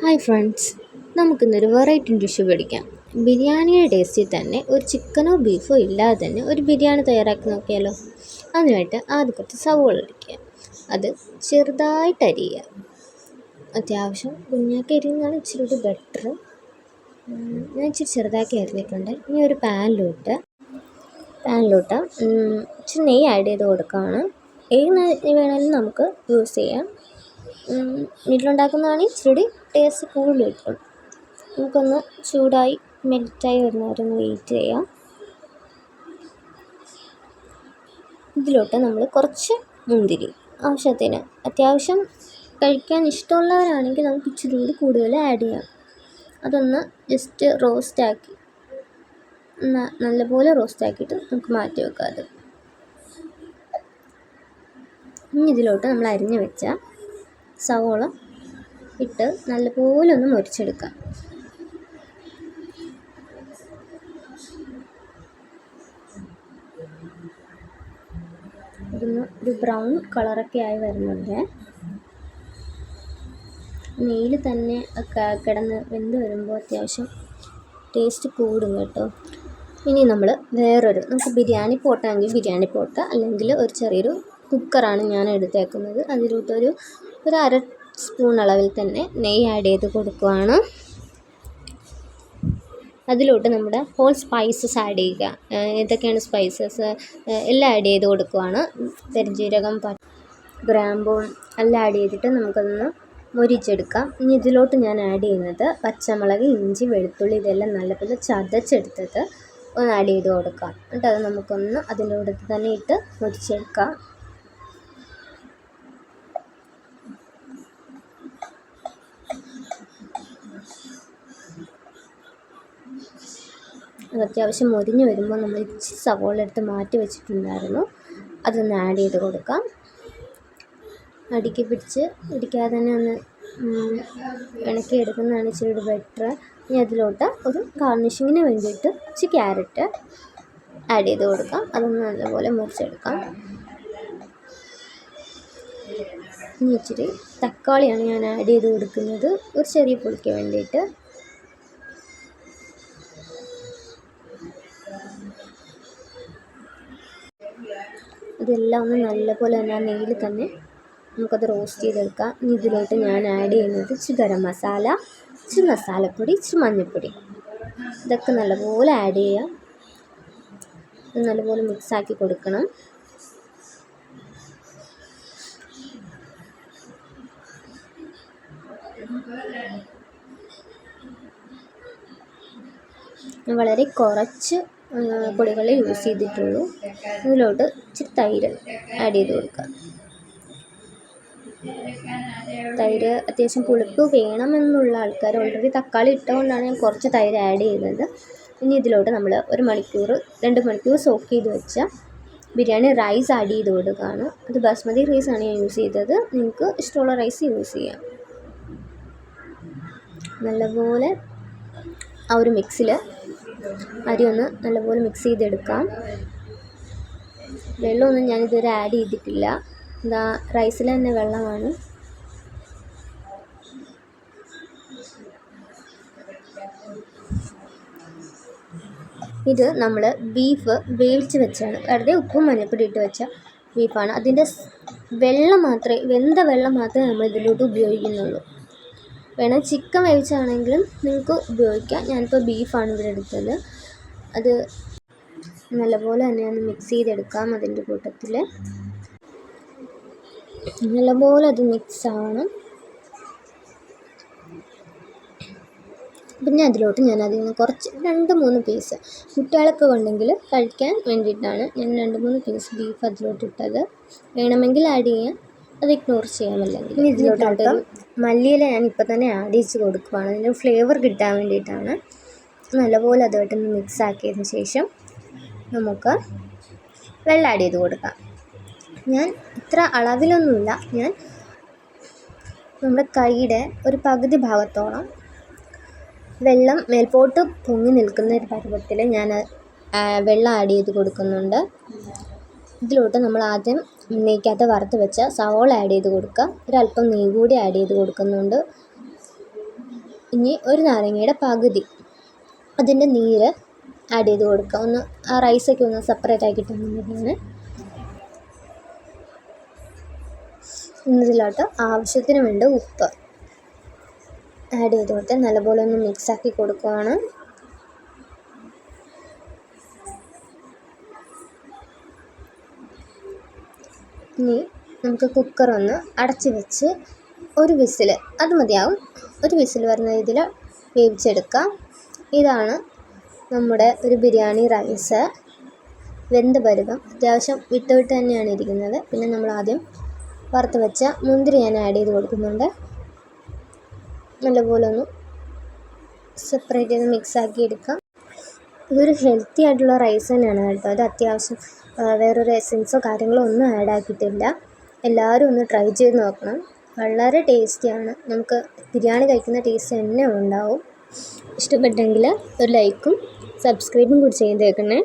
Hi friends, നമുക്കിന്നൊരു variety dish പഠിക്കാം. ബിരിയാണിയുടെ ടേസ്റ്റിൽ തന്നെ ഒരു ചിക്കനോ ബീഫോ ഇല്ലാതെ തന്നെ ഒരു ബിരിയാണി തയ്യാറാക്കി നോക്കിയാലോ. അതിനായിട്ട് ആദ്യം കുറച്ച് സവോള എടുക്കുക, അത് ചെറുതായിട്ട് അരിയുക. അത്യാവശ്യം കുഞ്ഞാക്കി അരിയുന്നതാണ് ഇച്ചിരി കൂടി ബെറ്റർ. ഞാൻ ഇച്ചിരി ചെറുതാക്കി അരിഞ്ഞിട്ടുണ്ട്. ഇനി ഒരു പാനിലോട്ട് ഇച്ചിരി നെയ്യ് ആഡ് ചെയ്ത് കൊടുക്കുകയാണ്. വേണമെങ്കിലും നമുക്ക് യൂസ് ചെയ്യാം. വീട്ടിലുണ്ടാക്കുന്നതാണ് ഇച്ചിരി ടേസ്റ്റ് കൂടുതൽ കിട്ടും. നമുക്കൊന്ന് ചൂടായി മെൽറ്റായി വരുന്നവരെ ഒന്ന് വെയിറ്റ് ചെയ്യാം. ഇതിലോട്ട് നമ്മൾ കുറച്ച് മുന്തിരി ആവശ്യത്തിന്, അത്യാവശ്യം കഴിക്കാൻ ഇഷ്ടമുള്ളവരാണെങ്കിൽ നമുക്ക് ഇച്ചിരി കൂടി കൂടുതൽ ആഡ് ചെയ്യാം. അതൊന്ന് ജസ്റ്റ് റോസ്റ്റാക്കി നല്ലപോലെ റോസ്റ്റാക്കിയിട്ട് നമുക്ക് മാറ്റി വെക്കാം. അത് ഇനി ഇതിലോട്ട് നമ്മൾ അരിഞ്ഞു വെച്ച സവോള ഇട്ട് നല്ലപോലെ ഒന്ന് മുരിച്ചെടുക്കാം. ഇതൊന്ന് ഒരു ബ്രൗൺ കളറൊക്കെ ആയി വരുന്നുണ്ട്. നെയ്യിൽ തന്നെ കിടന്ന് വെന്ത് വരുമ്പോൾ അത്യാവശ്യം ടേസ്റ്റ് കൂടും കേട്ടോ. ഇനി നമ്മൾ നമുക്ക് ബിരിയാണി പോട്ടാണെങ്കിൽ ബിരിയാണി പോട്ട്, അല്ലെങ്കിൽ ഒരു ചെറിയൊരു കുക്കറാണ് ഞാൻ എടുത്തേക്കുന്നത്. അതിലോട്ട് ഒരു അര സ്പൂൺ അളവിൽ തന്നെ നെയ്യ് ആഡ് ചെയ്ത് കൊടുക്കുകയാണ്. അതിലോട്ട് നമ്മുടെ ഹോൾ സ്പൈസസ് ആഡ് ചെയ്യുക. ഏതൊക്കെയാണ് സ്പൈസസ് എല്ലാം ആഡ് ചെയ്ത് കൊടുക്കുകയാണ്. പെരുംജീരകം, ഗ്രാമ്പൂ എല്ലാം ആഡ് ചെയ്തിട്ട് നമുക്കതൊന്ന് മൊരിച്ചെടുക്കാം. ഇനി ഇതിലോട്ട് ഞാൻ ആഡ് ചെയ്യുന്നത് പച്ചമുളക്, ഇഞ്ചി, വെളുത്തുള്ളി ഇതെല്ലാം നല്ലപോലെ ചതച്ചെടുത്തത് ഒന്ന് ആഡ് ചെയ്ത് കൊടുക്കാം. എന്നിട്ട് അത് നമുക്കൊന്ന് അതിൻ്റെ കൂടെ തന്നെ ഇട്ട് മൊരിച്ചെടുക്കാം. അത് അത്യാവശ്യം മൊരിഞ്ഞ് വരുമ്പോൾ നമ്മൾ ഇച്ചിരി സവോള എടുത്ത് മാറ്റി വെച്ചിട്ടുണ്ടായിരുന്നു, അതൊന്ന് ആഡ് ചെയ്ത് കൊടുക്കാം. ഇടിക്കാതെ തന്നെ ഒന്ന് ഇണക്കി എടുക്കുന്നതാണ് ഇച്ചിരി ബെറ്റർ. ഇനി അതിലോട്ട് ഒരു ഗാർണിഷിങ്ങിന് വേണ്ടിയിട്ട് ഇച്ചിരി ക്യാരറ്റ് ആഡ് ചെയ്ത് കൊടുക്കാം. അതൊന്ന് നല്ലപോലെ മുറിച്ചെടുക്കാം. ഇനി ഇച്ചിരി തക്കാളിയാണ് ഞാൻ ആഡ് ചെയ്ത് കൊടുക്കുന്നത്, ഒരു ചെറിയ പുളിക്ക് വേണ്ടിയിട്ട്. ഇതെല്ലാം ഒന്ന് നല്ലപോലെ തന്നെ ആ നെയ്യിൽ തന്നെ നമുക്കത് റോസ്റ്റ് ചെയ്തെടുക്കാം. ഇനി ഇതിലോട്ട് ഞാൻ ആഡ് ചെയ്യുന്നത് ഇച്ചിരി ഗരം മസാല, ഇച്ചിരി മസാലപ്പൊടി, ഇച്ചിരി മഞ്ഞൾപ്പൊടി, ഇതൊക്കെ നല്ലപോലെ ആഡ് ചെയ്യാം. ഇത് നല്ലപോലെ മിക്സാക്കി കൊടുക്കണം. വളരെ കുറച്ച് പൊടികളെ യൂസ് ചെയ്തിട്ടുള്ളൂ. ഇതിലോട്ട് ഇച്ചിരി തൈര് ആഡ് ചെയ്ത് കൊടുക്കുക. തൈര് അത്യാവശ്യം പുളിപ്പ് വേണമെന്നുള്ള ആൾക്കാർ, ഓൾറെഡി തക്കാളി ഇട്ടുകൊണ്ടാണ് ഞാൻ കുറച്ച് തൈര് ആഡ് ചെയ്യുന്നത്. ഇനി ഇതിലോട്ട് നമ്മൾ 1 മണിക്കൂർ 2 മണിക്കൂർ സോക്ക് ചെയ്ത് വെച്ച ബിരിയാണി റൈസ് ആഡ് ചെയ്ത് കൊടുക്കുകയാണ്. അത് ബാസ്മതി റൈസാണ് ഞാൻ യൂസ് ചെയ്തത്, നിങ്ങൾക്ക് ഇഷ്ടമുള്ള റൈസ് യൂസ് ചെയ്യാം. നല്ലപോലെ ആ ഒരു മിക്സിൽ അരി ഒന്ന് നല്ലപോലെ മിക്സ് ചെയ്തെടുക്കാം. വെള്ളമൊന്നും ഞാനിതുവരെ ആഡ് ചെയ്തിട്ടില്ല, എന്താ റൈസിൽ തന്നെ വെള്ളമാണ്. ഇത് നമ്മൾ ബീഫ് വേവിച്ച് വെച്ചാണ്, വെറുതെ ഉപ്പും മഞ്ഞൾപ്പൊടി ഇട്ട് വെച്ച ബീഫാണ്. അതിൻ്റെ വെന്ത വെള്ളം മാത്രമേ നമ്മൾ ഇതിലോട്ട് ഉപയോഗിക്കുന്നുള്ളൂ. വേണം ചിക്കൻ വേവിച്ചാണെങ്കിലും നിങ്ങൾക്ക് ഉപയോഗിക്കാം. ഞാനിപ്പോൾ ബീഫാണ് ഇവിടെ എടുത്തത്. അത് നല്ലപോലെ തന്നെ ഒന്ന് മിക്സ് ചെയ്തെടുക്കാം. അതിൻ്റെ കൂട്ടത്തിൽ നല്ലപോലെ അത് മിക്സ് ആവണം. പിന്നെ അതിലോട്ട് ഞാൻ അതിൽ നിന്ന് കുറച്ച് 2-3 പീസ്, കുട്ടികളൊക്കെ ഉണ്ടെങ്കിൽ കഴിക്കാൻ വേണ്ടിയിട്ടാണ് ഞാൻ 2-3 പീസ് ബീഫ് അതിലോട്ട് ഇട്ടത്. വേണമെങ്കിൽ ആഡ് ചെയ്യാം, അത് ഇഗ്നോർ ചെയ്യാമല്ലെങ്കിൽ. ഇനി ഇതിലോട്ട് മല്ലിയില ഞാൻ ഇപ്പം തന്നെ ആഡ് ചെയ്ത് കൊടുക്കുകയാണ്. അതിൻ്റെ ഫ്ലേവർ കിട്ടാൻ വേണ്ടിയിട്ടാണ്. നല്ലപോലെ അതുമായിട്ടൊന്ന് മിക്സ് ആക്കിയതിന് ശേഷം നമുക്ക് വെള്ളം ആഡ് ചെയ്ത് കൊടുക്കാം. ഞാൻ ഇത്ര അളവിലൊന്നുമില്ല, ഞാൻ നമ്മുടെ കൈയുടെ ഒരു പകുതി ഭാഗത്തോളം വെള്ളം മേൽപോട്ട് പൊങ്ങി നിൽക്കുന്ന ഒരു പരുവത്തിൽ ഞാൻ വെള്ളം ആഡ് ചെയ്ത് കൊടുക്കുന്നുണ്ട്. ഇതിലോട്ട് നമ്മൾ ആദ്യം നെയ്ക്കകത്ത് വറുത്ത് വെച്ച സവോള ആഡ് ചെയ്ത് കൊടുക്കുക. ഒരല്പം നെയ്യ് കൂടി ആഡ് ചെയ്ത് കൊടുക്കുന്നുണ്ട്. ഇനി ഒരു നാരങ്ങയുടെ പകുതി അതിൻ്റെ നീര് ആഡ് ചെയ്ത് കൊടുക്കുക. ഒന്ന് ആ റൈസൊക്കെ ഒന്ന് സെപ്പറേറ്റ് ആക്കി കിട്ടാൻ വേണ്ടിയിട്ടാണ്. ഇതിലോട്ട് ആവശ്യത്തിന് വേണ്ട ഉപ്പ് ആഡ് ചെയ്ത് കൊടുത്ത് നല്ലപോലെ ഒന്ന് മിക്സാക്കി കൊടുക്കുകയാണ്. ഇനി നമുക്ക് കുക്കറൊന്ന് അടച്ച് വെച്ച് ഒരു വിസിൽ, അത് മതിയാവും, ഒരു വിസിൽ വരുന്ന രീതിയിൽ വേവിച്ചെടുക്കാം. ഇതാണ് നമ്മുടെ ഒരു ബിരിയാണി റൈസ്. വെന്ത് പരുവം അത്യാവശ്യം വിട്ട് തന്നെയാണ് ഇരിക്കുന്നത്. പിന്നെ നമ്മൾ ആദ്യം വറുത്ത് വെച്ച മുന്തിരി ഞാൻ ആഡ് ചെയ്ത് കൊടുക്കുന്നുണ്ട്. നല്ലപോലെ ഒന്ന് സെപ്പറേറ്റ് ചെയ്ത് മിക്സാക്കി എടുക്കാം. ഇതൊരു ഹെൽത്തി ആയിട്ടുള്ള റൈസ് തന്നെയാണ് കേട്ടോ. അത് അത്യാവശ്യം വേറൊരു എസൻസോ കാര്യങ്ങളോ ഒന്നും ആഡ് ആക്കിയിട്ടില്ല. എല്ലാവരും ഒന്ന് ട്രൈ ചെയ്ത് നോക്കണം. വളരെ ടേസ്റ്റിയാണ്. നമുക്ക് ബിരിയാണി കഴിക്കുന്ന ടേസ്റ്റ് തന്നെ ഉണ്ടാവും. ഇഷ്ടപ്പെട്ടെങ്കിൽ ഒരു ലൈക്കും സബ്സ്ക്രൈബും കൂടി ചെയ്തേക്കണേ.